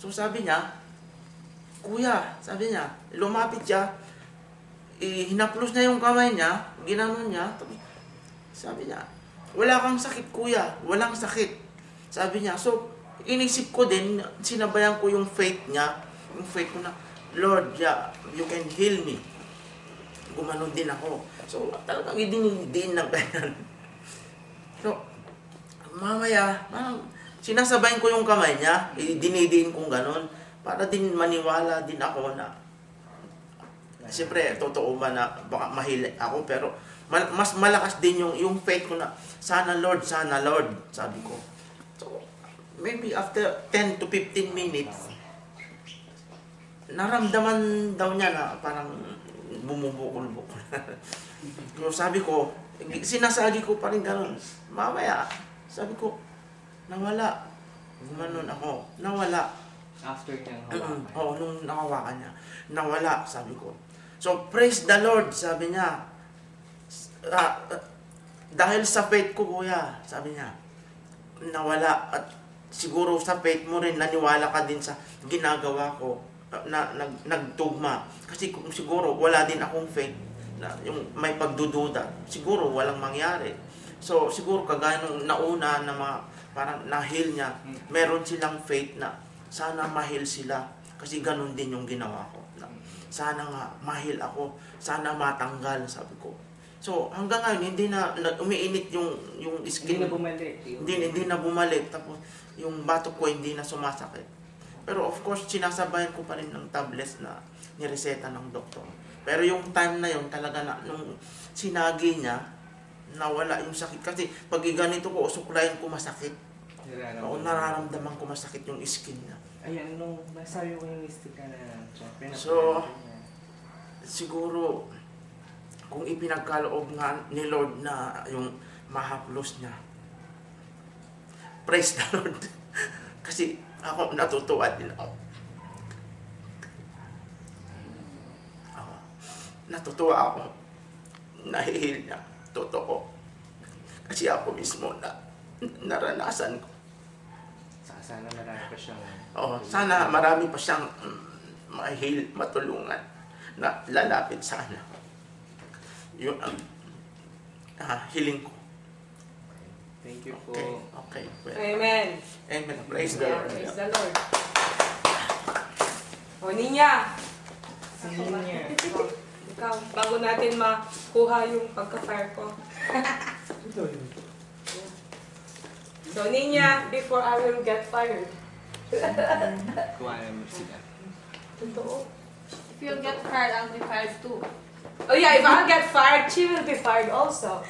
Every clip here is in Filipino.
So sabi niya, kuya, sabi niya, lumapit siya, hinaplos niya yung kamay niya, ginanon niya, tapos sabi niya, wala kang sakit kuya, walang sakit. Sabi niya, so inisip ko din, sinabayan ko yung faith niya, yung faith ko na, Lord, yeah, you can heal me. Gumanon din ako. So talagang idinidiin ng ganyan. So, mamaya, sinasabayin ko yung kamay niya, dinidiin kong ganon, para din maniwala din ako na, siyempre, totoo ba na baka mahil ako, pero mas malakas din yung faith ko na, sana Lord, sabi ko. So, maybe after 10 to 15 minutes, naramdaman daw niya na parang bumubukol-bukol. So, sabi ko, sinasagi ko pa rin ganun. Mamaya, sabi ko, nawala. Gumanon ako, nawala. After niyang hawakan? Oo, nung nakawakan niya. Nawala, sabi ko. So, praise the Lord, sabi niya. Dahil sa faith ko, kuya, sabi niya, nawala. At siguro sa faith mo rin, naniwala ka din sa ginagawa ko na nagtugma. Kasi kung siguro wala din akong faith, na yung may pagdududa, siguro walang mangyari. So, siguro kagaya nung nauna na parang na-heal niya, meron silang faith na sana ma-heal sila. Kasi ganun din yung ginawa ko. Sana nga ma-heal ako, sana matanggal, sabi ko. So, hanggang ngayon, hindi na umiinit yung skin. Hindi na bumalik. Hindi na bumalik. Tapos, yung batok ko hindi na sumasakit. Pero of course, sinasabayan ko pa rin ng tablets na nireseta ng doktor. Pero yung time na yun, talaga na, nung sinagi niya, nawala yung sakit. Kasi pag ganito ko, suklayin ko masakit. Nararamdaman ko masakit yung skin niya. Ayan, nung nasabi ko yung mistika na so, siguro, kung ipinagkaloob nga ni Lord na yung mahaplos niya, praise the Lord. Kasi ako, natutuwa din ako. Natutuwa ako. Nahihil niya. Totoo. Kasi ako mismo na naranasan ko. Sana marami pa siyang... Sana marami pa siyang mahil, matulungan na lalapit sana. Yun ang hiling ko. Thank you po. Okay. Well, Amen. Amen. Praise the Lord. Praise the Lord. O, Ninya. Ninya. Ikaw, bago natin makuha yung pagka-fire ko. So, Ninya, before I will get fired. Kuha naman sila. Totoo. If you'll get fired, I'll be fired too. Oh yeah, if I'll get fired, she will be fired also.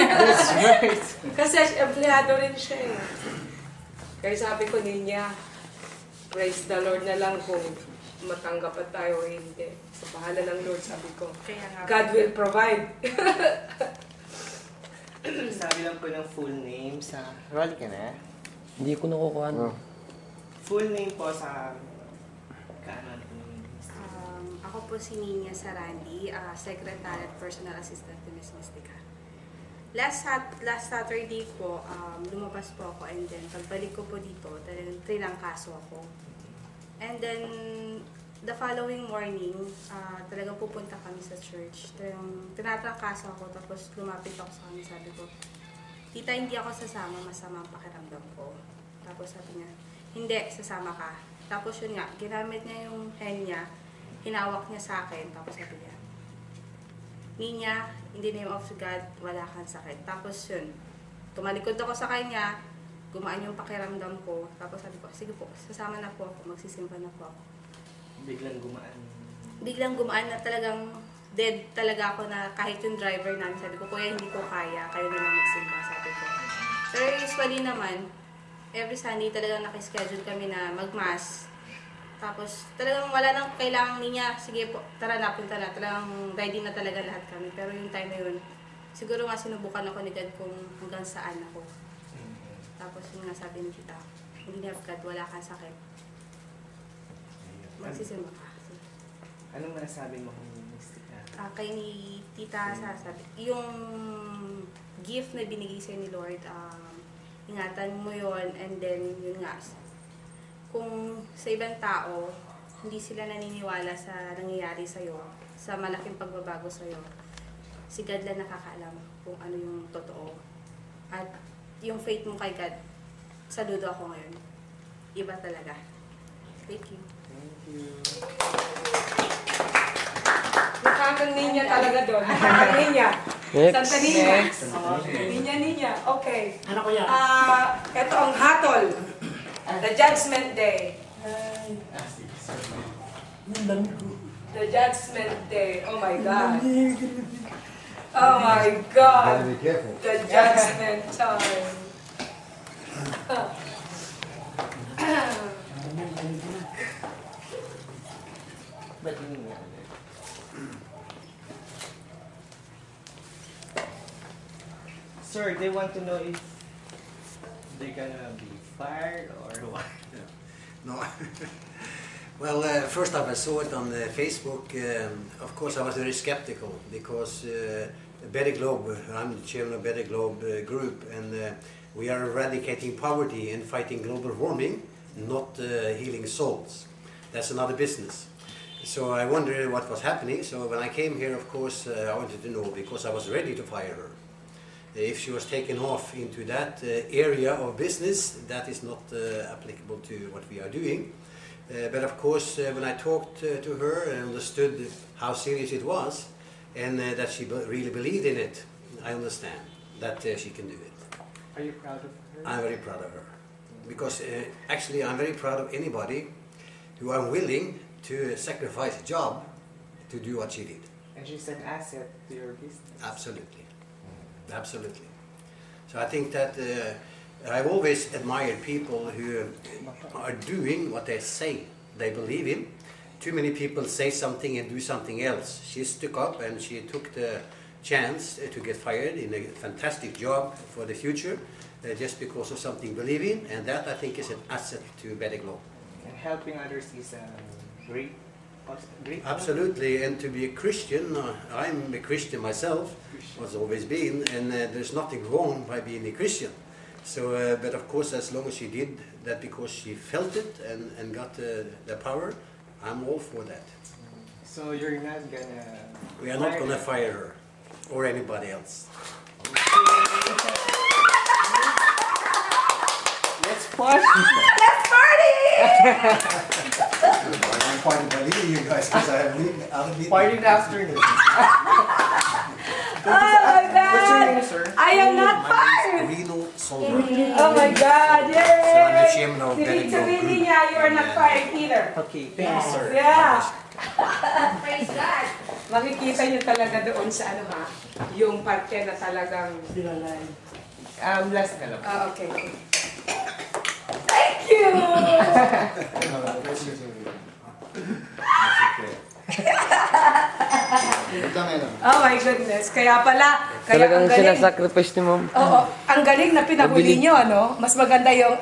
That's right. Kasi empleyado rin siya eh. Kaya sabi ko, Ninya, praise the Lord na lang kung matanggap pa tayo o hindi. Sa bahala ng Lord, sabi ko. God will provide. Sabi lang po ng full name sa... Rolly ka na? Hindi ko nakukuha. Full name po sa... Kaanan po ng Ako po si Ninya Sarandi, Secretary at Personal Assistant to Miss Mystica. Last Saturday po, lumabas po ako and then pagbalik ko po dito, trinangkaso ako. And then, the following morning, talagang pupunta kami sa church. Tinatrangkaso ako, tapos lumapit ako sa kanya, sabi ko, Tita, hindi ako sasama, masama ang pakiramdam ko. Tapos sabi niya, hindi, sasama ka. Tapos yun nga, ginamit niya yung hand niya, hinawak niya sa akin, tapos sabi niya, Ninya, in the name of God, wala kang sakit. Tapos yun, tumalikod ako sa kanya, gumaan yung pakiramdam ko, tapos sabi ko, sige po, sasama na po ako, magsisimba na po ako. Biglang gumaan. Biglang gumaan na talagang dead talaga ako na kahit yung driver namin, sabi ko, kuya, hindi ko kaya, kayo na lang magsimba, sabi ko. Pero usually naman, every Sunday talagang nakaschedule kami na mag-mass. Tapos talagang wala nang kailangan niya, sige po, tara na, punta na. Talagang ready na talaga lahat kami. Pero yung time na yun, siguro nga sinubukan ako ni God kung hanggang saan ako. Tapos yung nga sabi ni Tita, hindi have God, wala kang sakit. Magsisimba ka. Anong nasabi mo kung Mystica? Kay ni Tita, sasabi, yung gift na binigay sa'yo ni Lord, ingatan mo yon and then yun nga, kung sa ibang tao, hindi sila naniniwala sa nangyayari sa'yo, sa malaking pagbabago sa'yo. Si God lang nakakaalam kung ano yung totoo. At yung faith mo kay God, saludo ako ngayon. Iba talaga. Thank you. Thank you. Nakakang ninya talaga doon. Nakakang ninya. Next. Santa Niña. Next. Ninya. Okay. Ano ko yan? Ito ang hatol. The Judgment Day. The Judgment Day. Oh my God. Oh my God. Be careful. The Judgment Time. Ba't yun nga? Sir, they want to know if they're gonna be fired or what? No. Well, first time I saw it on Facebook, of course I was very skeptical because Better Globe, I'm the chairman of Better Globe group, and we are eradicating poverty and fighting global warming, not healing souls. That's another business. So I wondered what was happening. So when I came here, of course, I wanted to know because I was ready to fire her. If she was taken off into that area of business, that is not applicable to what we are doing. But of course, when I talked to her and understood how serious it was, and that she really believed in it, I understand that she can do it. Are you proud of her? I'm very proud of her. Because actually I'm very proud of anybody who are willing to sacrifice a job to do what she did. And she's an asset to your business. Absolutely. Absolutely. So I think that I've always admired people who are doing what they say they believe in. Too many people say something and do something else. She stuck up and she took the chance to get fired in a fantastic job for the future just because of something believe in, and that I think is an asset to Better Globe. And helping others is great. Great. Absolutely, and to be a Christian, I'm a Christian myself, was always been, and there's nothing wrong by being a Christian. So, but of course, as long as she did that because she felt it and got the power, I'm all for that. So you're not gonna... We are not going to fire her or anybody else. Let's party! Let's party! I'm quite believing you guys because I have Party in the afternoon. Oh my God! What's your name, sir? I am not fired! Reno Solberg. Oh my God! Yay! So I'm the chairman of Better Globe Sabihin Group. niya, you are not fired either. Okay, thank you, sir. Yeah! Praise God! Makikita niyo talaga doon sa ano ha, yung parte na talagang dinalay. Last na lang. Okay. Thank you! Oh my goodness. Kaya pala, Talagang ang galing. sinasacrifice ni Ma'am. Oo, ang galing na pinahuli nyo, ano? Mas maganda yung,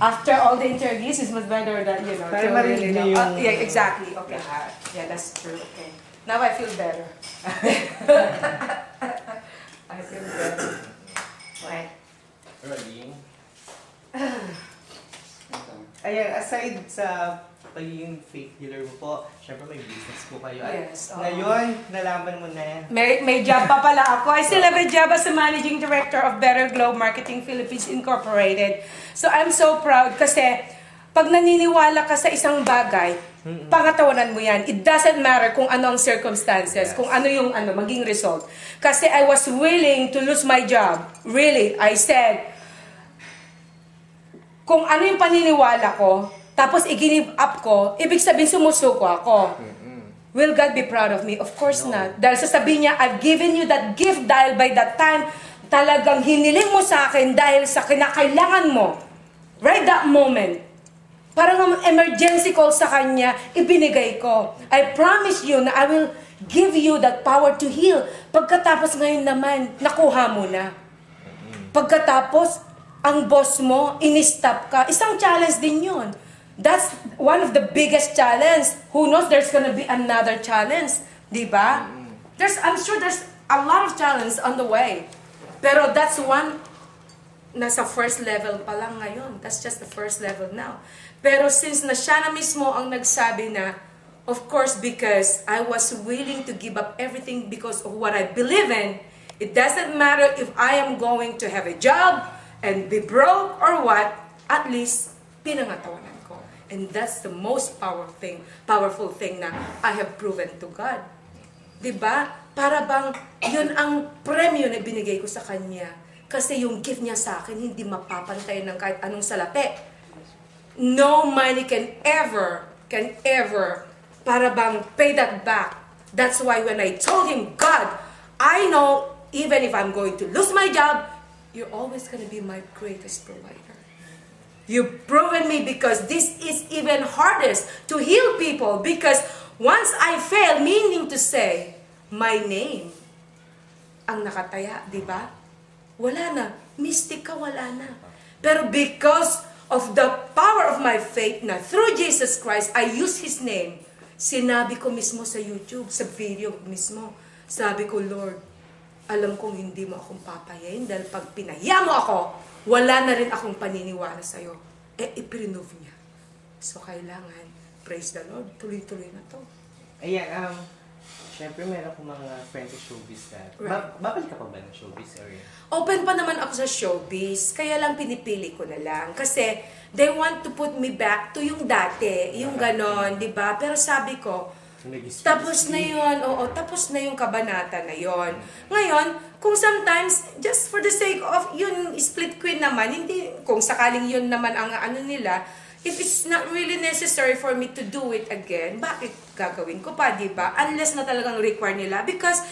after all the interviews, it's much better than, you know. Para to marinig really niyo know. yung- Yeah, exactly. Okay. Yeah, that's true. Okay. Now I feel better. I feel better. Okay. Ready? Ayan, aside sa pagiging fake dealer mo po, syempre may business po kayo. Ay, Yes, oo. ngayon, nalaman mo na. May job pa pala ako. I still have a job as the Managing Director of Better Globe Marketing Philippines Incorporated. So I'm so proud kasi pag naniniwala ka sa isang bagay, pangatawanan mo yan. It doesn't matter kung ano ang circumstances, kung ano yung maging result. Kasi I was willing to lose my job. Really, I said, kung ano yung paniniwala ko, tapos i-give up ko, ibig sabihin sumusuko ako. Will God be proud of me? Of course not. Dahil sasabihin niya, I've given you that gift dahil by that time, talagang hiniling mo sa akin dahil sa kinakailangan mo. Right that moment. Parang emergency call sa kanya, ibinigay ko. I promise you na I will give you that power to heal. Pagkatapos ngayon naman, nakuha mo na. Pagkatapos, ang boss mo, in-stop ka. Isang challenge din yun. That's one of the biggest challenge. Who knows, there's gonna be another challenge. Diba? I'm sure there's a lot of challenge on the way. Pero that's one, nasa first level pa lang ngayon. That's just the first level now. Pero since na siya na mismo ang nagsabi na, of course, because I was willing to give up everything because of what I believe in, it doesn't matter if I am going to have a job and be broke or what, at least, pinangatawanan ko. And that's the most powerful thing na I have proven to God. Diba? Para bang yun ang premyo na binigay ko sa Kanya. Kasi yung gift niya sa akin, hindi mapapantay ng kahit anong salapi. No money can ever, para bang pay that back. That's why when I told Him, God, I know even if I'm going to lose my job, you're always going to be my greatest provider. You've proven me because this is even hardest to heal people because once I fail, meaning to say, my name ang nakataya, di ba? Wala na. Mystic ka, wala na. Pero because of the power of my faith na through Jesus Christ, I use His name. Sinabi ko mismo sa YouTube, sa video mismo. Sabi ko, Lord, alam kong hindi mo akong papayain dahil pag pinaya mo ako, wala na rin akong paniniwala sa'yo. I-prove niya. So, kailangan, praise the Lord, tuloy-tuloy na to. Ayan, syempre meron akong mga friends sa showbiz ka. Right. Babalik ka pa ba ng showbiz area? Open pa naman ako sa showbiz, kaya lang pinipili ko na lang. Kasi, they want to put me back to yung dati, yung ganon, di ba? Pero sabi ko, tapos na yun, tapos na yung kabanata na yun. Ngayon, kung sometimes, just for the sake of, yun, split queen naman, hindi, kung sakaling yun naman ang ano nila, if it's not really necessary for me to do it again, bakit gagawin ko pa, di ba? Unless na talagang require nila. Because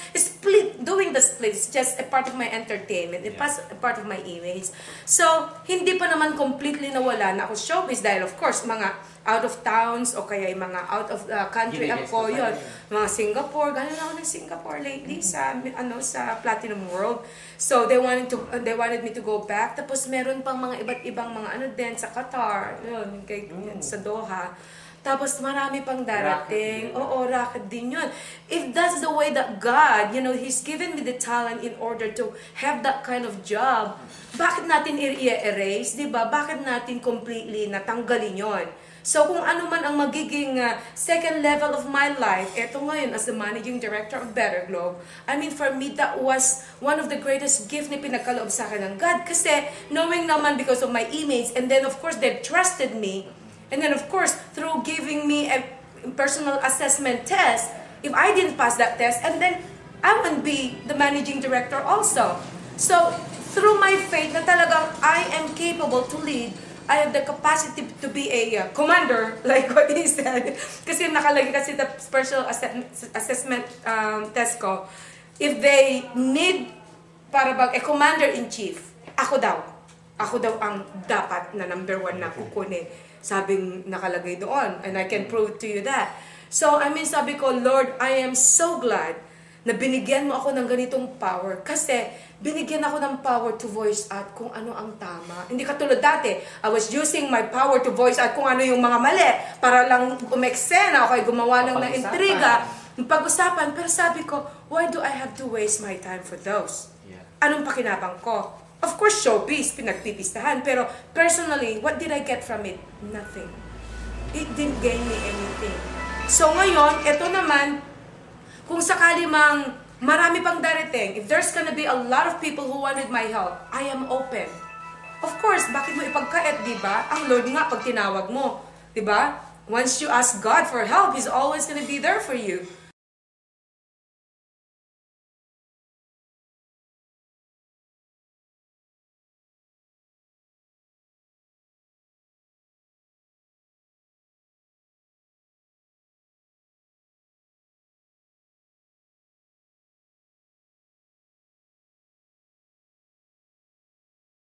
doing the split is just a part of my entertainment, a part of my image. So, hindi pa naman completely nawala na ako showbiz dahil of course, mga out of towns o kaya yung mga out of the country ako yun. Mga Singapore, galing ako ng Singapore lately sa Platinum World. So they wanted me to go back. Tapos meron pang mga iba't ibang mga din sa Qatar, yun, sa Doha. Tapos marami pang darating. Racket din yun. If that's the way that God, He's given me the talent in order to have that kind of job, bakit natin i-erase, di ba? Bakit natin completely natanggalin yun? So kung ano man ang magiging second level of my life, eto ngayon as the managing director of Better Globe, I mean for me that was one of the greatest gift na pinagkaloob sa akin ng God. Kasi knowing naman because of my image, and then of course they trusted me, and then of course through giving me a personal assessment test, if I didn't pass that test, and then I wouldn't be the managing director also. So through my faith na talagang I am capable to lead, I have the capacity to be a commander, like what he said. Kasi nakalagay kasi the personal assessment test ko. If they need para bang a commander-in-chief, ako daw ang dapat na number 1 na kukunin. Sabing nakalagay doon. And I can prove to you that. So, sabi ko, Lord, I am so glad na binigyan mo ako ng ganitong power. Kasi, binigyan ako ng power to voice out kung ano ang tama. Hindi katulad dati, I was using my power to voice out kung ano yung mga mali para lang umeksena o gumawa lang ng intriga, pag-usapan. Pero sabi ko, why do I have to waste my time for those? Anong pakinabang ko? Of course, showbiz, pinagpipistahan. Pero personally, what did I get from it? Nothing. It didn't gain me anything. So ngayon, ito naman, kung sakali mang marami pang darating, if there's gonna be a lot of people who wanted my help, I am open. Of course, bakit mo ipagkait, di ba? Ang Lord nga, pag tinawag mo, di ba? Once you ask God for help, He's always gonna be there for you.